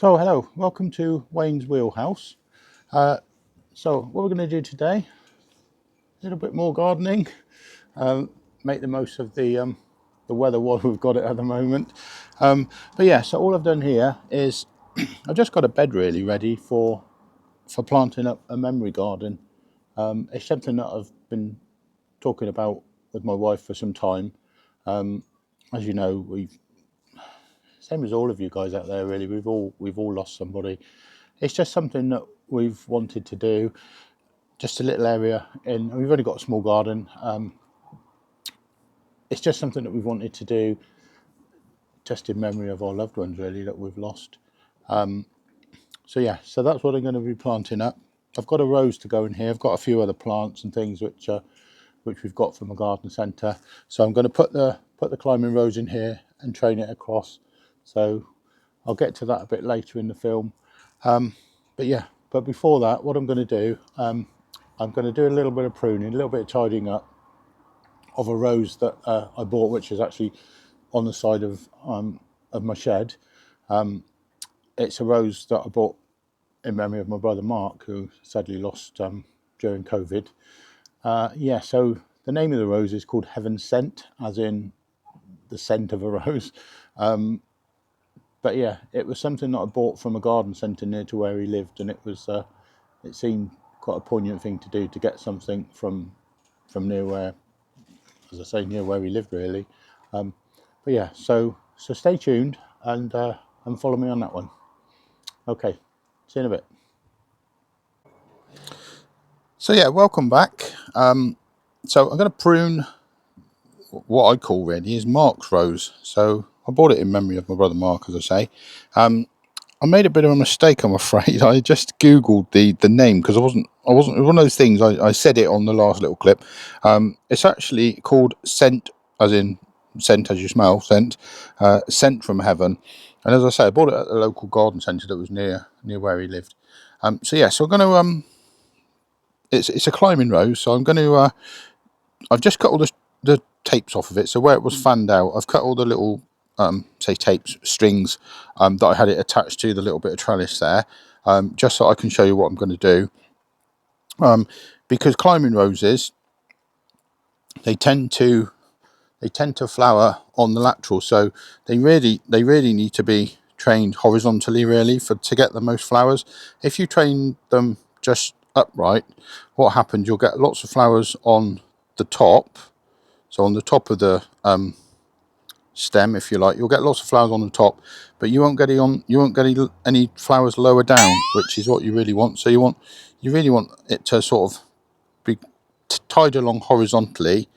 So hello, welcome to Wayne's Wheelhouse. Uh, so what we're going to do today, a little bit more gardening, make the most of the weather while we've got it at the moment. But yeah, so all I've done here is I've just got a bed really ready for planting up a memory garden. It's something that I've been talking about with my wife for some time. As you know, we've same as all of you guys out there really, we've all lost somebody. It's just something that we've wanted to do, just a little area in. We've only got a small garden. It's just something that we've wanted to do, just in memory of our loved ones, really, that we've lost. So yeah, so that's what I'm going to be planting up. I've got a rose to go in here. I've got a few other plants and things which we've got from a garden centre. So I'm going to put the climbing rose in here and train it across. So I'll get to that a bit later in the film. But yeah, but before that, what I'm going to do, I'm going to do a little bit of pruning, a little bit of tidying up of a rose that I bought, which is actually on the side of my shed. It's a rose that I bought in memory of my brother Mark, who sadly lost during COVID. Yeah, so the name of the rose is called Heaven Scent, as in the scent of a rose. But yeah, it was something that I bought from a garden centre near to where he lived, and it seemed quite a poignant thing to do, to get something from near where, as I say, near where he lived really. But yeah, so stay tuned and follow me on that one. Okay, see you in a bit. So yeah, welcome back. So I'm going to prune what I call really is Mark's rose. So I bought it in memory of my brother Mark, as I say. I made a bit of a mistake, I'm afraid. I just googled the name because I wasn't. It was one of those things. I said it on the last little clip. It's actually called Scent, as in scent as you smell, scent, Scent from Heaven. And as I say, I bought it at a local garden centre that was near where he lived. So yeah, so I'm going to it's a climbing rose. So I'm going to I've just cut all the tapes off of it. So where it was fanned out, I've cut all the little say tapes, strings that I had it attached to the little bit of trellis there, just so I can show you what I'm going to do. Because climbing roses, they tend to flower on the lateral, so they really need to be trained horizontally really to get the most flowers. If you train them just upright, what happens, you'll get lots of flowers on the top. So on the top of the stem, if you like, you'll get lots of flowers on the top, but you won't get any flowers lower down, which is what you really want. So you really want it to sort of be tied along horizontally,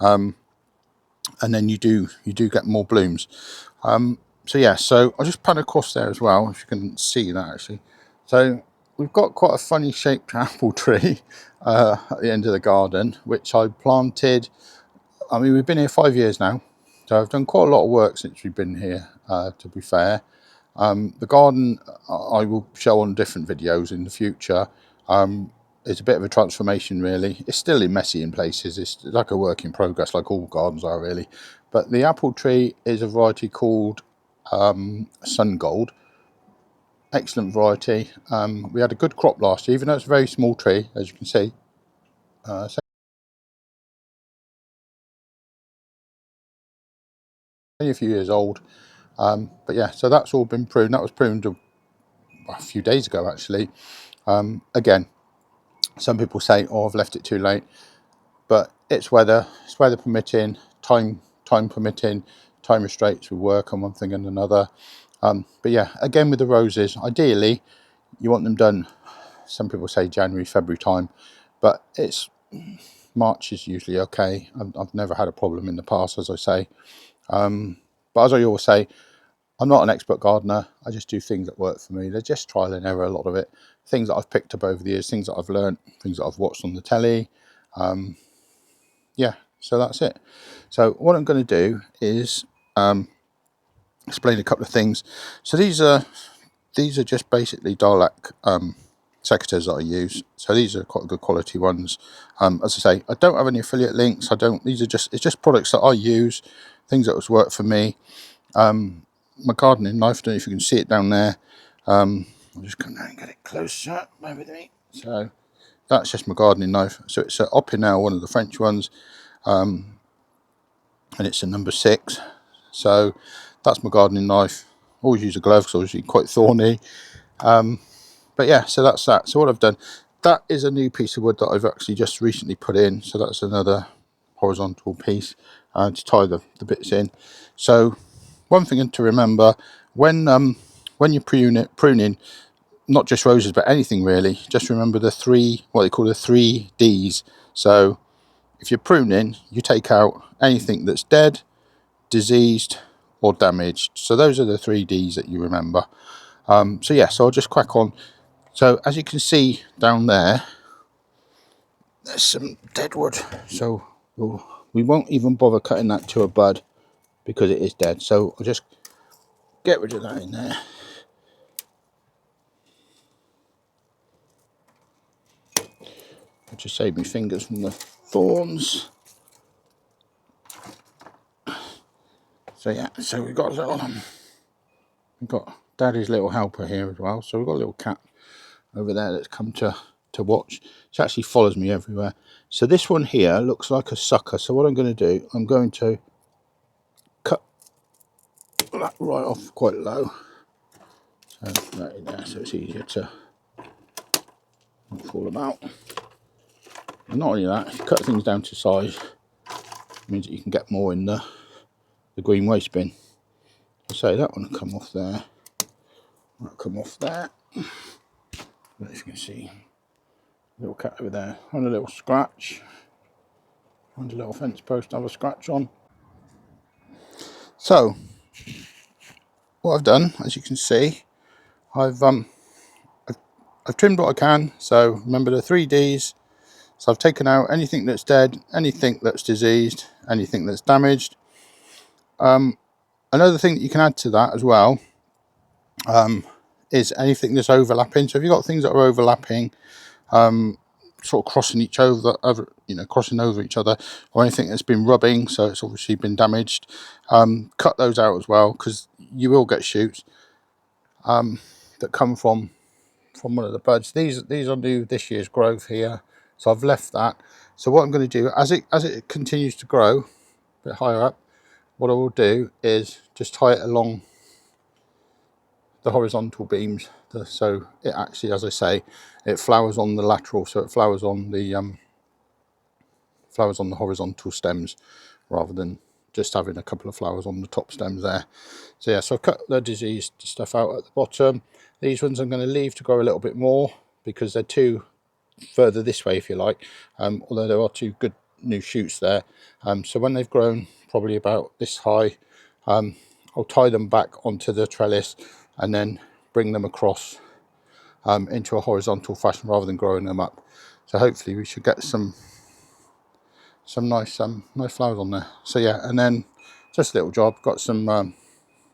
and then you do get more blooms. So yeah, so I'll just pan across there as well, if you can see that actually. So we've got quite a funny shaped apple tree at the end of the garden, which I planted. I mean, we've been here 5 years now, so I've done quite a lot of work since we've been here, to be fair. The garden I will show on different videos in the future. It's a bit of a transformation really. It's still messy in places. It's like a work in progress, like all gardens are really. But the apple tree is a variety called Sun Gold. Excellent variety. We had a good crop last year, even though it's a very small tree, as you can see. It's only a few years old. But yeah, so that's all been pruned. That was pruned a few days ago actually. Again, some people say, oh, I've left it too late, but it's weather permitting, time permitting, time restraints with work and one thing and another. But yeah, again with the roses, ideally you want them done, some people say January, February time, but it's March is usually okay. I've never had a problem in the past, as I say. But as I always say, I'm not an expert gardener. I just do things that work for me. They're just trial and error, a lot of it. Things that I've picked up over the years, things that I've learned, things that I've watched on the telly. Yeah, so that's it. So what I'm going to do is explain a couple of things. So these are just basically Darlac secateurs that I use. So these are quite good quality ones. As I say, I don't have any affiliate links. It's just products that I use, things that has worked for me. My gardening knife, I don't know if you can see it down there. I'll just come down and get it closer. Bear with me. So that's just my gardening knife. So it's an Opinel, one of the French ones, and it's a number 6. So that's my gardening knife. Always use a glove because obviously quite thorny. But yeah, so that's that. So what I've done, that is a new piece of wood that I've actually just recently put in. So that's another horizontal piece to tie the bits in. So one thing to remember when you're pruning, not just roses but anything really, just remember the three, what they call the 3 Ds. So if you're pruning, you take out anything that's dead, diseased or damaged. So those are the 3 Ds that you remember. So yeah, so I'll just crack on. So as you can see down there, there's some dead wood. So we won't even bother cutting that to a bud because it is dead. So I'll just get rid of that in there. I'll just save my fingers from the thorns. So yeah, so we've got Daddy's little helper here as well. So we've got a little cat over there that's come to watch. She actually follows me everywhere. So this one here looks like a sucker. So what I'm going to do, I'm going to cut that right off quite low. So right in there, so it's easier to not fall about. And not only that, if you cut things down to size, it means that you can get more in the green waste bin. So that one will come off there. That'll come off there. But as you can see, little cat over there on a little scratch. And a little fence post to have a scratch on. So what I've done, as you can see, I've trimmed what I can. So remember the 3 Ds. So I've taken out anything that's dead, anything that's diseased, anything that's damaged. Another thing that you can add to that as well is anything that's overlapping. So if you've got things that are overlapping, sort of crossing crossing over each other, or anything that's been rubbing, so it's obviously been damaged, cut those out as well, because you will get shoots that come from one of the buds. These are new this year's growth here, so I've left that. So what I'm going to do, as it continues to grow a bit higher up, what I will do is just tie it along the horizontal beams, so it actually, as I say, it flowers on the lateral, so it flowers on the horizontal stems rather than just having a couple of flowers on the top stems there. So yeah, so I've cut the diseased stuff out at the bottom. These ones I'm going to leave to grow a little bit more because they're too further this way, if you like, although there are 2 good new shoots there. So when they've grown probably about this high, I'll tie them back onto the trellis and then bring them across into a horizontal fashion rather than growing them up. So hopefully we should get some nice flowers on there. So yeah, and then just a little job, got some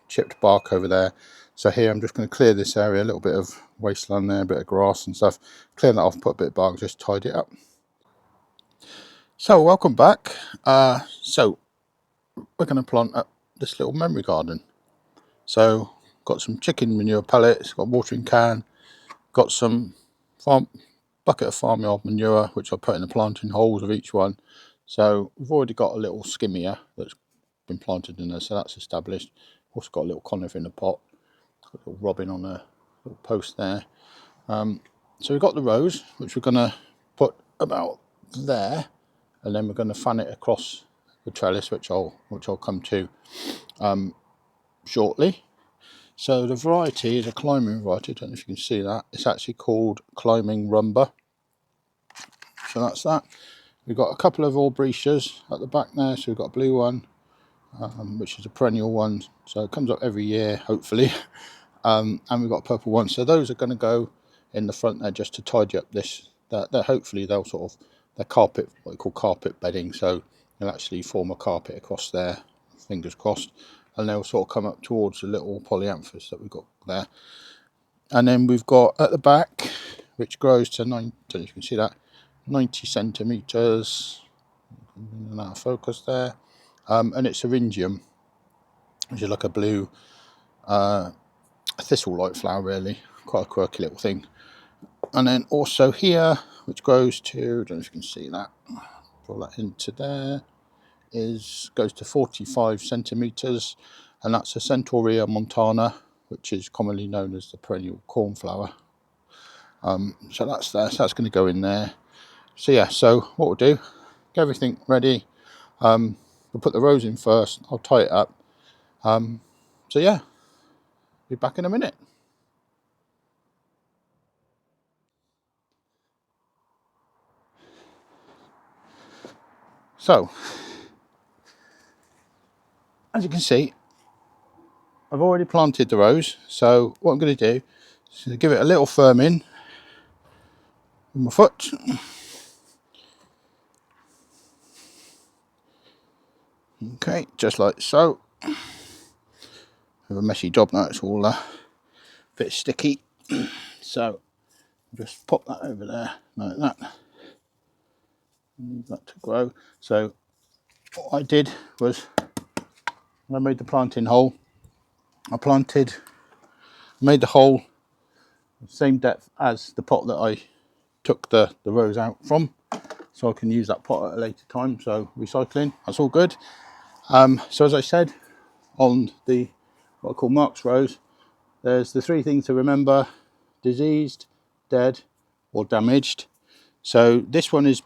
chipped bark over there. So here I'm just going to clear this area, a little bit of wasteland there, a bit of grass and stuff, clear that off, put a bit of bark, just tidy it up. So welcome back. So we're going to plant up this little memory garden. So got some chicken manure pellets, got a watering can, got some bucket of farmyard manure, which I put in the planting holes of each one. So we've already got a little skimmier that's been planted in there, so that's established. Also got a little conifer in the pot, got a little robin on a little post there. So we've got the rows, which we're going to put about there, and then we're going to fan it across the trellis, which I'll come to shortly. So the variety is a climbing variety. I don't know if you can see that. It's actually called climbing rumba. So that's that. We've got a couple of aubrecias at the back there. So we've got a blue one, which is a perennial one. So it comes up every year, hopefully. And we've got a purple one. So those are going to go in the front there just to tidy up this. Hopefully they'll sort of, they're carpet, what they call carpet bedding. So they'll actually form a carpet across there, fingers crossed. And they'll sort of come up towards the little polyanthus that we've got there. And then we've got at the back, which grows to 9, don't know if you can see that, 90 centimetres, out of focus there, and it's syringium, which is like a blue a thistle-like flower, really, quite a quirky little thing. And then also here, which grows to, I don't know if you can see that, pull that into there, goes to 45 centimetres, and that's a Centaurea montana, which is commonly known as the perennial cornflower. So that's there, so that's going to go in there. So yeah, so what we'll do, get everything ready. We'll put the rose in first, I'll tie it up. So yeah, be back in a minute. So, as you can see, I've already planted the rose. So what I'm going to do is give it a little firming with my foot. Okay, just like so. With a messy job now, it's all a bit sticky. So just pop that over there like that. Leave that to grow. So what I did was, when I made the planting hole, I made the hole the same depth as the pot that I took the rose out from, so I can use that pot at a later time. So recycling, that's all good. So as I said, on the what I call Mark's rose, there's the three things to remember: diseased, dead, or damaged. So this one is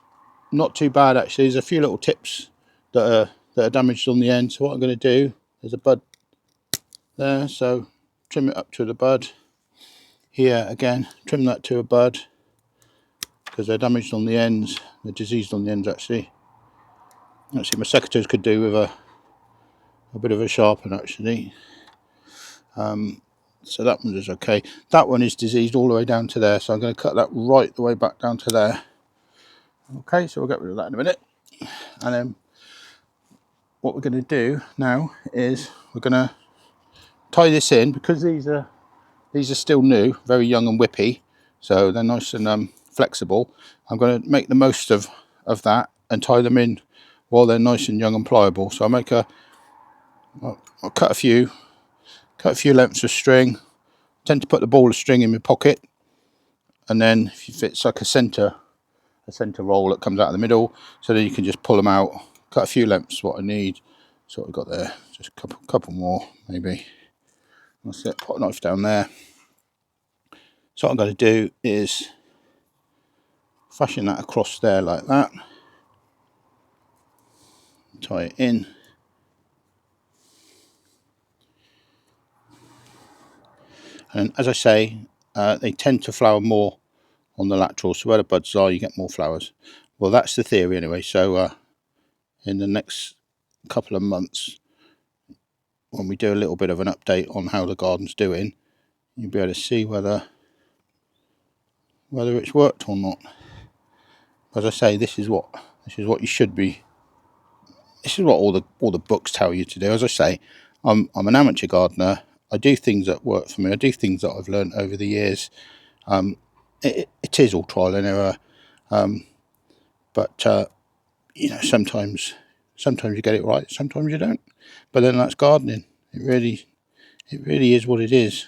not too bad actually. There's a few little tips that are damaged on the end. So what I'm going to do, there's a bud there, so trim it up to the bud. Here again, trim that to a bud, because they're damaged on the ends, they're diseased on the ends actually. Actually, my secateurs could do with a bit of a sharpen actually. So that one is okay. That one is diseased all the way down to there, so I'm going to cut that right the way back down to there. Okay, so we'll get rid of that in a minute. And then what we're going to do now is we're going to tie this in, because these are still new, very young and whippy, so they're nice and flexible. I'm going to make the most of that and tie them in while they're nice and young and pliable. So I'll cut a few lengths of string. I tend to put the ball of string in my pocket, and then if it's like a centre roll that comes out of the middle, so then you can just pull them out. Cut a few lengths, what I need. So what I've got there, just a couple more maybe. That's it. Put a knife down there. So what I'm going to do is fashion that across there like that. Tie it in. And as I say, they tend to flower more on the lateral, so where the buds are you get more flowers. Well, that's the theory anyway. So in the next couple of months, when we do a little bit of an update on how the garden's doing, you'll be able to see whether it's worked or not. As I say, this is what you should be. This is what all the books tell you to do. As I say, I'm an amateur gardener. I do things that work for me. I do things that I've learned over the years. It is all trial and error, but you know, sometimes you get it right, sometimes you don't. But then that's gardening. It really is what it is.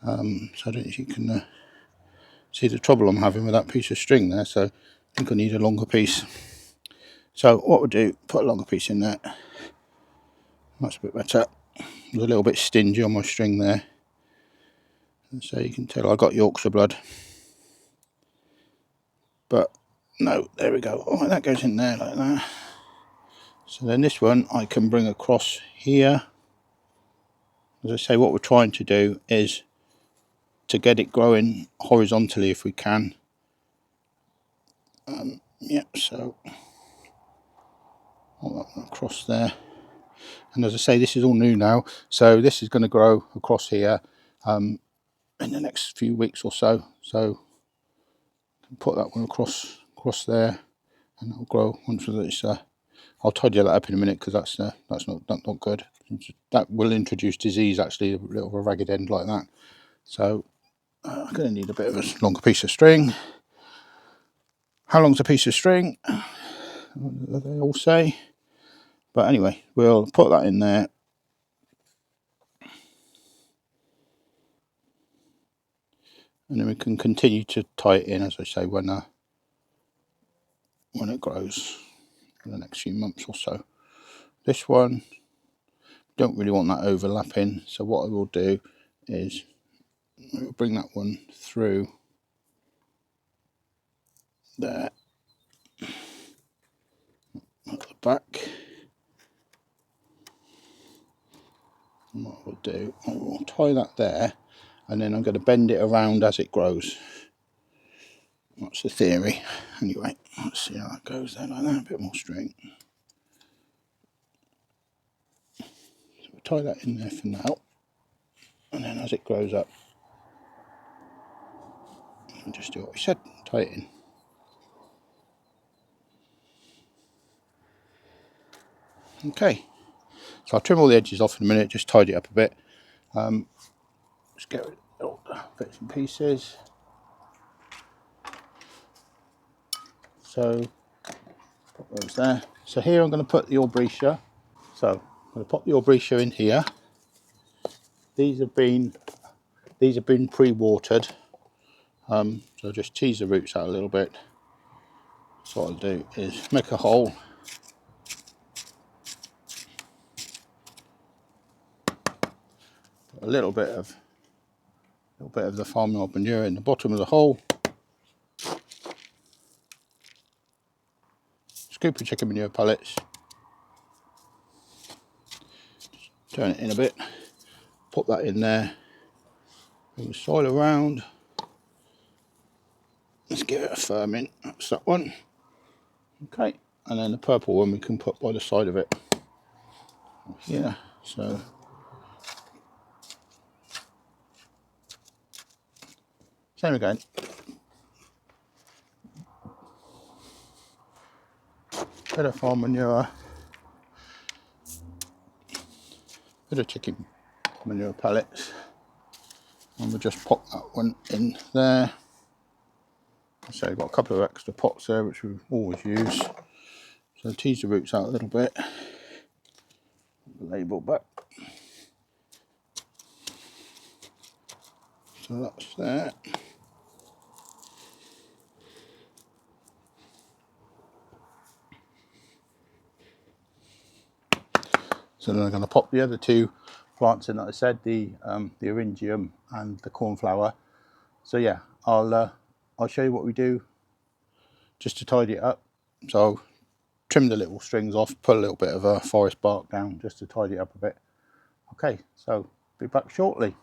So I don't know if you can see the trouble I'm having with that piece of string there. So I think I need a longer piece. So what we'll do, put a longer piece in there. That's a bit better. I was a little bit stingy on my string there. And so you can tell I got Yorkshire blood. But no, there we go. Oh, that goes in there like that. So then this one I can bring across here. As I say, what we're trying to do is to get it growing horizontally if we can. Yeah, so all that one across there. And as I say, this is all new now, so this is going to grow across here in the next few weeks or so. So put that one across there, and it'll grow once it's. I'll tidy that up in a minute, because that's not good. That will introduce disease actually, a little of a ragged end like that. So I'm going to need a bit of a longer piece of string. How long's a piece of string? They all say. But anyway, we'll put that in there. and then we can continue to tie it in, as I say, when it grows in the next few months or so. This one, don't really want that overlapping, so what I will do is I'll bring that one through there at the back. And what we'll do, I will tie that there, and then I'm going to bend it around as it grows. That's the theory. Anyway, let's see how that goes there, like that, a bit more straight. So we'll tie that in there for now, and then as it grows up, I'll just do what we said, tie it in. Okay, so I'll trim all the edges off in a minute, just tidy it up a bit. Just get rid of all the bits and pieces. So put those there. So here I'm going to put the Albrecia. So I'm going to pop the Albrecia in here. These have been pre-watered. So just tease the roots out a little bit. So what I'll do is make a hole. Put a little bit of the farmyard manure in the bottom of the hole. Scoop of chicken manure pellets. Turn it in a bit. Put that in there. Bring the soil around. Let's give it a firming. That's that one. Okay, and then the purple one we can put by the side of it. Yeah, so same again. Bit of farm manure, bit of chicken manure pellets, and we'll just pop that one in there. So I've got a couple of extra pots there which we always use. So tease the roots out a little bit. The label back. So that's there. So then I'm going to pop the other two plants in that I said, the Eryngium and the cornflower. So yeah, I'll show you what we do just to tidy it up. So trim the little strings off, put a little bit of a forest bark down just to tidy it up a bit. Okay, so be back shortly.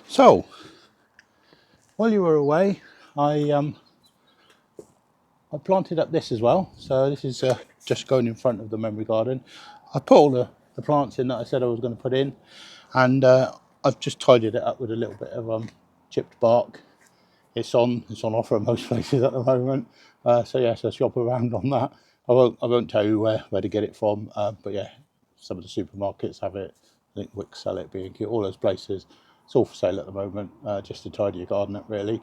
So while you were away, I planted up this as well. So this is just going in front of the memory garden. I put all the plants in that I said I was going to put in, and I've just tidied it up with a little bit of chipped bark. It's on offer at most places at the moment. So yeah, so shop around on that. I won't tell you where to get it from, but yeah, some of the supermarkets have it. I think Wick sell it, B&Q, all those places. It's all for sale at the moment, just to tidy your garden up really.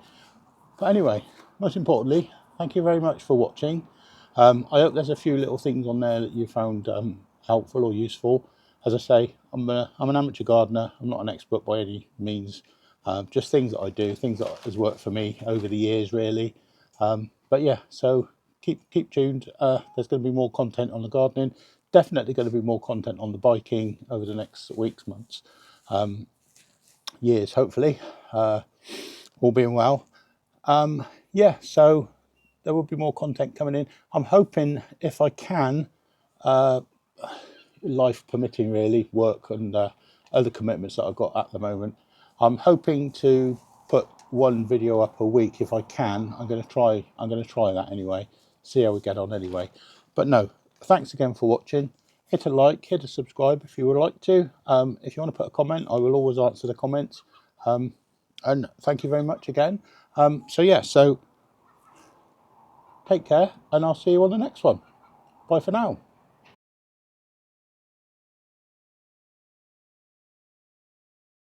But anyway, most importantly, thank you very much for watching. I hope there's a few little things on there that you found helpful or useful. As I say, I'm an amateur gardener. I'm not an expert by any means. Just things that I do, things that has worked for me over the years, really. But yeah, so keep tuned. There's going to be more content on the gardening. Definitely going to be more content on the biking over the next weeks, months, years, hopefully. All being well. Yeah, so there will be more content coming in. I'm hoping, if I can, life permitting really, work and other commitments that I've got at the moment, I'm hoping to put one video up a week if I can. I'm going to try that anyway, see how we get on anyway. But no, thanks again for watching. Hit a like, hit a subscribe if you would like to. If you want to put a comment, I will always answer the comments. And thank you very much again. So yeah, so take care, and I'll see you on the next one. Bye for now.